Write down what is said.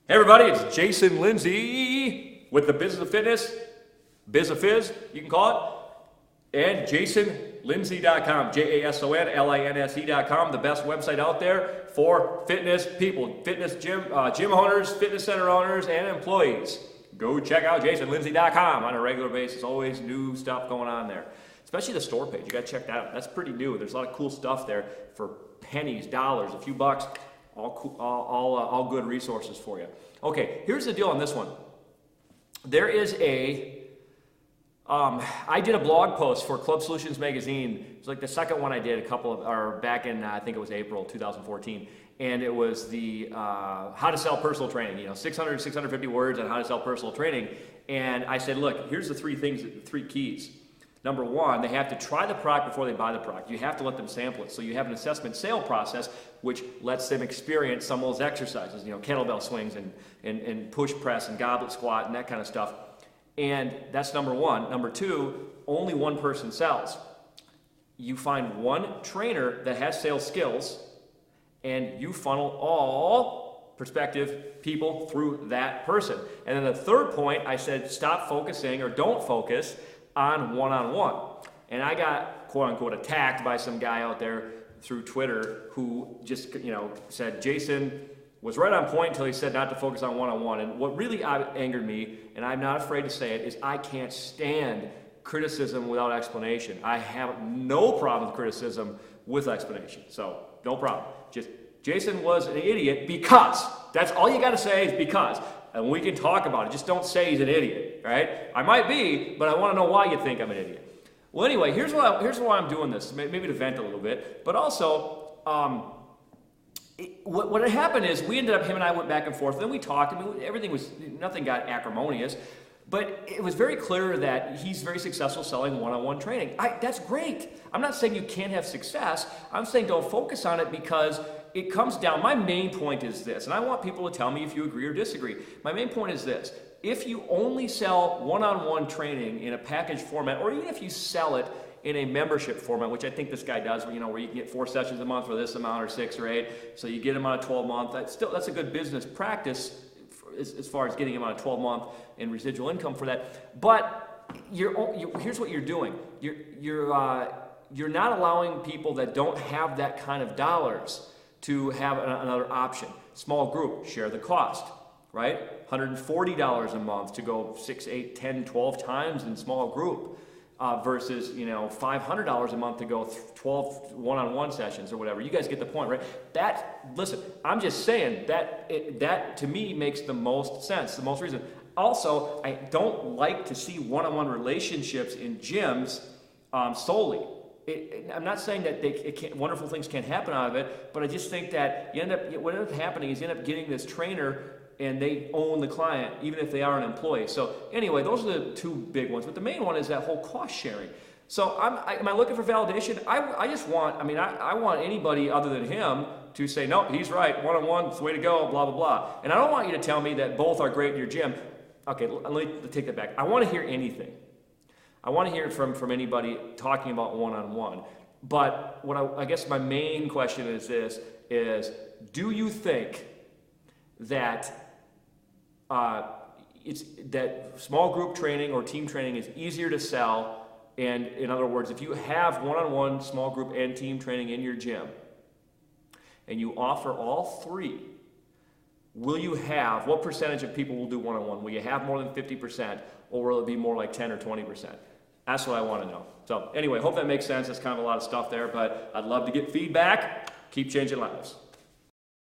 Hey everybody, it's Jason Linse with the Business of Fitness, Biz of Fizz, you can call it, and JasonLinse.com, JasonLinse.com, the best website out there for fitness people, fitness gym owners, fitness center owners, and employees. Go check out JasonLinse.com on a regular basis. Always new stuff going on there, especially the store page. You got to check that out. That's pretty new. There's a lot of cool stuff there for pennies, dollars, a few bucks. All good resources for you. Okay, here's the deal on this one. There is I did a blog post for Club Solutions Magazine. It was like the second one I did back in, I think it was April 2014. And it was the how to sell personal training, 650 words on how to sell personal training. And I said, look, here's the three keys. Number one, they have to try the product before they buy the product. You have to let them sample it. So you have an assessment sale process, which lets them experience some of those exercises, kettlebell swings and push press and goblet squat and that kind of stuff. And that's number one. Number two, only one person sells. You find one trainer that has sales skills, and you funnel all prospective people through that person. And then the third point, I said, stop focusing or don't focus on one-on-one. And I got, quote-unquote, attacked by some guy out there through Twitter who just, said Jason was right on point until he said not to focus on one-on-one. And what really angered me, and I'm not afraid to say it, is I can't stand criticism without explanation. I have no problem with criticism with explanation. So, no problem. Just, Jason was an idiot because. That's all you got to say is because. And we can talk about it. Just don't say he's an idiot, right? I might be, but I want to know why you think I'm an idiot. Well, anyway, here's why I'm doing this. Maybe to vent a little bit, but also, what had happened is him and I went back and forth. Then we talked. Nothing got acrimonious, but it was very clear that he's very successful selling one-on-one training. That's great. I'm not saying you can't have success. I'm saying don't focus on it because it comes down, my main point is this, and I want people to tell me if you agree or disagree. My main point is this: if you only sell one-on-one training in a package format, or even if you sell it in a membership format, which I think this guy does, where you can get 4 sessions a month for this amount, or 6 or 8, so you get him on a 12-month, that's a good business practice as far as getting him on a 12-month and residual income for that. But here's what you're doing. You're not allowing people that don't have that kind of dollars to have another option. Small group, share the cost, right? $140 a month to go 6, 8, 10, 12 times in small group versus, $500 a month to go 12 one-on-one sessions or whatever. You guys get the point, right? Listen, I'm just saying that to me makes the most sense, the most reason. Also, I don't like to see one-on-one relationships in gyms solely. I'm not saying that wonderful things can't happen out of it, but I just think that what ends up happening is you end up getting this trainer and they own the client, even if they are an employee. So anyway, those are the two big ones. But the main one is that whole cost sharing. So am I looking for validation? I want anybody other than him to say, no, he's right, one-on-one, it's the way to go, blah, blah, blah. And I don't want you to tell me that both are great in your gym. Okay, let me take that back. I want to hear anything. I want to hear from anybody talking about one-on-one. But I guess my main question is this, do you think that that small group training or team training is easier to sell? And in other words, if you have one-on-one, small group, and team training in your gym, and you offer all three, what percentage of people will do one-on-one? Will you have more than 50%, or will it be more like 10 or 20%? That's what I want to know. So anyway, hope that makes sense. That's kind of a lot of stuff there, but I'd love to get feedback. Keep changing lives.